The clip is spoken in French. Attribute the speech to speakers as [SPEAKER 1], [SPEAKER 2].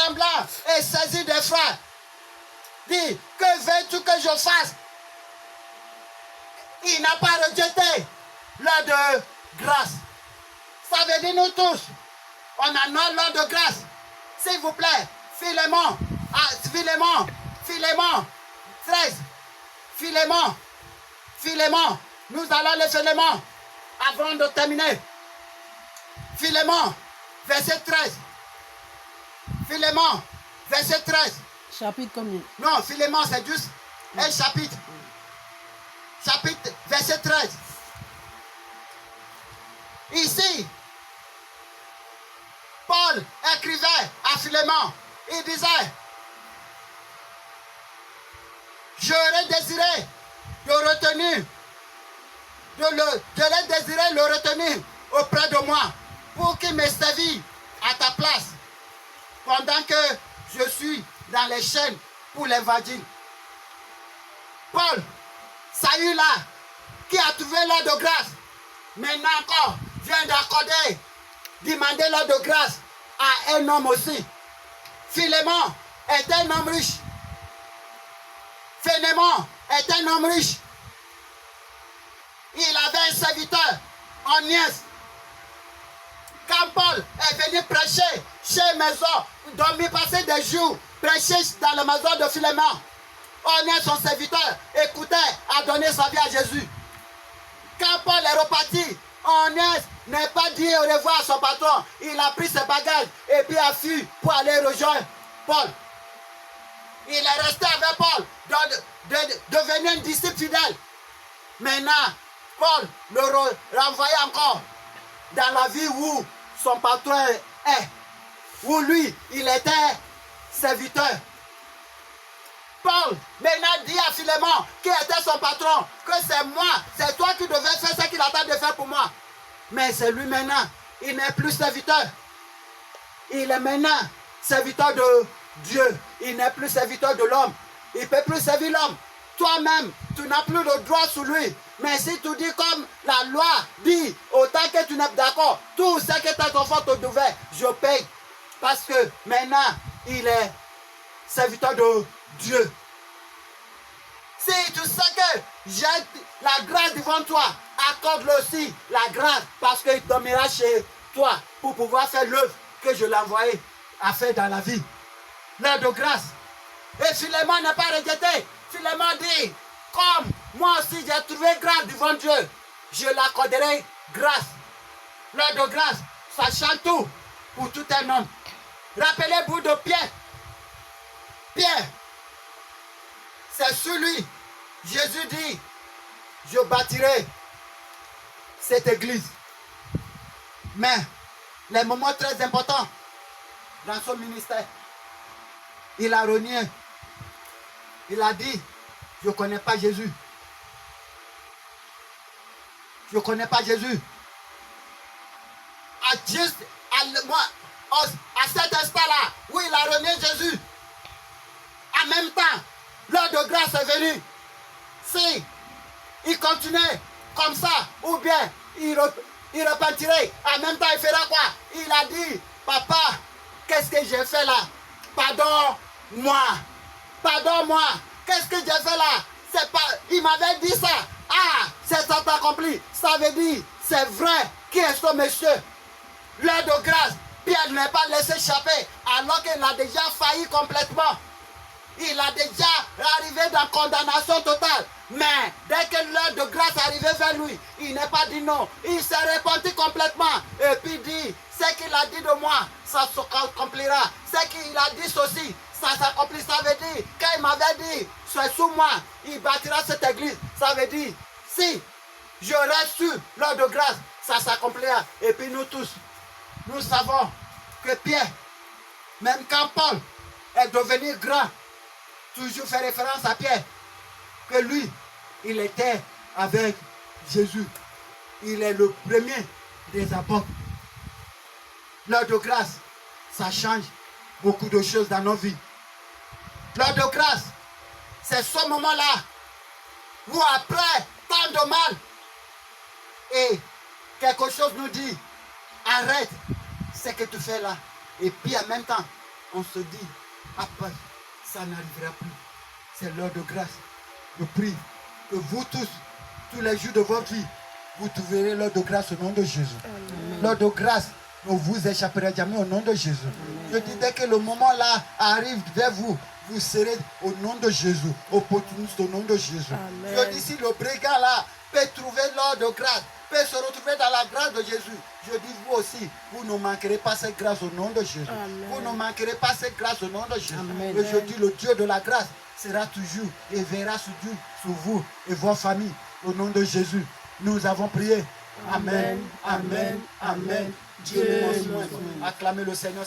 [SPEAKER 1] tremblant et saisi d'effroi, dit, que veux-tu que je fasse? Il n'a pas rejeté l'heure de grâce. Ça veut dire nous tous, on a l'heure de grâce. S'il vous plaît, Philémon, Philémon, 13, Philémon, nous allons les Philémon avant de terminer. Philémon, verset 13. Philémon, verset 13.
[SPEAKER 2] Chapitre combien?
[SPEAKER 1] Non, Philémon, c'est juste un chapitre. Chapitre, verset 13. Ici, Paul écrivait à Philémon, il disait, j'aurais désiré j'aurais désiré le retenir auprès de moi pour qu'il me servisse à ta place pendant que je suis dans les chaînes pour l'évangile. Paul, Saül-là, qui a trouvé l'heure de grâce, maintenant encore vient d'accorder, demander l'heure de grâce à un homme aussi. Philémon est un homme riche. Philémon est un homme riche. Il avait un serviteur, Onias. Quand Paul est venu prêcher chez Maison, dormir, passer des jours, prêcher dans la maison de Philémon, Onias, son serviteur, écoutait, a donné sa vie à Jésus. Quand Paul est reparti, Onias n'a pas dit au revoir à son patron. Il a pris ses bagages et puis a fui pour aller rejoindre Paul. Il est resté avec Paul, devenir un disciple fidèle. Maintenant, Paul le renvoyait encore dans la vie où son patron est, où lui, il était serviteur. Paul maintenant dit à Philémon, qui était son patron, que c'est moi, c'est toi qui devais faire ce qu'il attend de faire pour moi. Mais c'est lui maintenant, il n'est plus serviteur. Il est maintenant serviteur de Dieu. Il n'est plus serviteur de l'homme. Il ne peut plus servir l'homme. Toi-même, tu n'as plus le droit sur lui. Mais si tu dis comme la loi dit, autant que tu n'es pas d'accord, tout ce que tes enfants te devaient, je paye. Parce que maintenant, il est serviteur de Dieu. Si tu sais que j'ai la grâce devant toi, accorde-le aussi la grâce parce qu'il dormira chez toi pour pouvoir faire l'œuvre que je l'ai envoyé à faire dans la vie. L'heure de grâce. Et Philémon n'a pas rejeté. Philémon dit, comme moi aussi j'ai trouvé grâce devant Dieu, je l'accorderai grâce. L'heure de grâce, ça change tout pour tout un homme. Rappelez-vous de Pierre. Pierre, c'est sur lui. Jésus dit, je bâtirai cette église. Mais les moments très importants dans son ministère, il a renié. Il a dit, je ne connais pas Jésus. Je ne connais pas Jésus. À cet instant-là, où il a renié Jésus, en même temps, l'heure de grâce est venue. Si il continuait comme ça, ou bien il repentirait, en même temps il fera quoi? Il a dit, papa, qu'est-ce que j'ai fait là? Pardonne-moi. Pardonne-moi. Qu'est-ce que j'ai fait là? C'est pas. Il m'avait dit ça. Ah, c'est ça accompli. Ça veut dire, c'est vrai. Qui est ce monsieur? L'heure de grâce. Pierre ne l'a pas laissé échapper alors qu'il a déjà failli complètement. Il a déjà arrivé dans la condamnation totale. Mais dès que l'heure de grâce est arrivée vers lui, il n'a pas dit non. Il s'est repenti complètement. Et puis dit, ce qu'il a dit de moi, ça s'accomplira. Ce qu'il a dit ceci, ça s'accomplit. Ça veut dire, quand il m'avait dit, c'est sous moi, il bâtira cette église. Ça veut dire, si je reste sur l'heure de grâce, ça s'accomplira. Et puis nous tous, nous savons que Pierre, même quand Paul est devenu grand, toujours fait référence à Pierre, que lui, il était avec Jésus. Il est le premier des apôtres. L'heure de grâce, ça change beaucoup de choses dans nos vies. L'heure de grâce, c'est ce moment-là où après tant de mal, et quelque chose nous dit, arrête ce que tu fais là. Et puis en même temps, on se dit, après, ça n'arrivera plus. C'est l'heure de grâce. Je prie que vous tous les jours de votre vie, vous trouverez l'heure de grâce au nom de Jésus. L'heure de grâce ne vous échappera jamais au nom de Jésus. Je dis dès que le moment là arrive vers vous, vous serez au nom de Jésus, opportuniste au nom de Jésus. Amen. Je dis si le brigand là peut trouver l'heure de grâce, peut se retrouver dans la grâce de Jésus, je dis vous aussi, vous ne manquerez pas cette grâce au nom de Jésus. Amen. Vous ne manquerez pas cette grâce au nom de Jésus. Amen. Et je dis le Dieu de la grâce sera toujours et verra sur vous et vos familles. Au nom de Jésus, nous avons prié. Amen, amen, amen. Dieu nous acclamez le Seigneur.